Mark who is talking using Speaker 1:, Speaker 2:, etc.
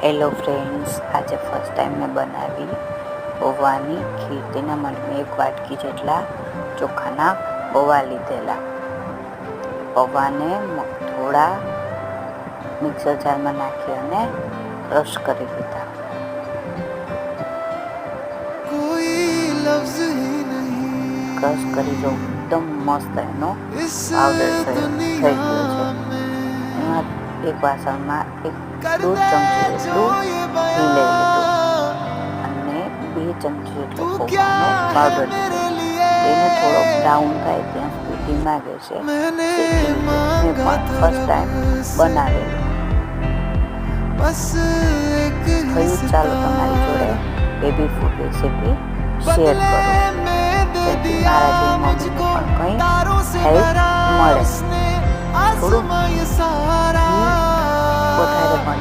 Speaker 1: Hello friends, આજે first time મેં બનાવી પૌવાની ખીર. તેના માટે મેં 1 વાટકી જેટલા ચોખાના પૌવા લીધેલા. પૌવાને થોડા મિક્સર જારમાં નાખી અને ક્રશ કરી લીધા. ક્રશ કરી જો એકદમ મસ્ત એનો પાવડર થઈ ગયો છે. એમાં એક વાસણમાં 1 ચમચી જેટલું ઘી લઈ લીધું અને 2 ચમચી જેટલો પૌવાનો પાવડર લીધો. તેને થોડો બ્રાઉન થાય ત્યાં સુધી ધીમા ગેસે શેકી લીધો. મેં પણ ફર્સ્ટ ટાઈમ બનાવેલું. થયું ચાલો તમારી જોડે બેબી ફૂડ રેસીપી શેર કરું, જેથી મારા જેવી મમ્મીને પણ કંઈ હેલ્પ મળે. થોડું વધારે પણ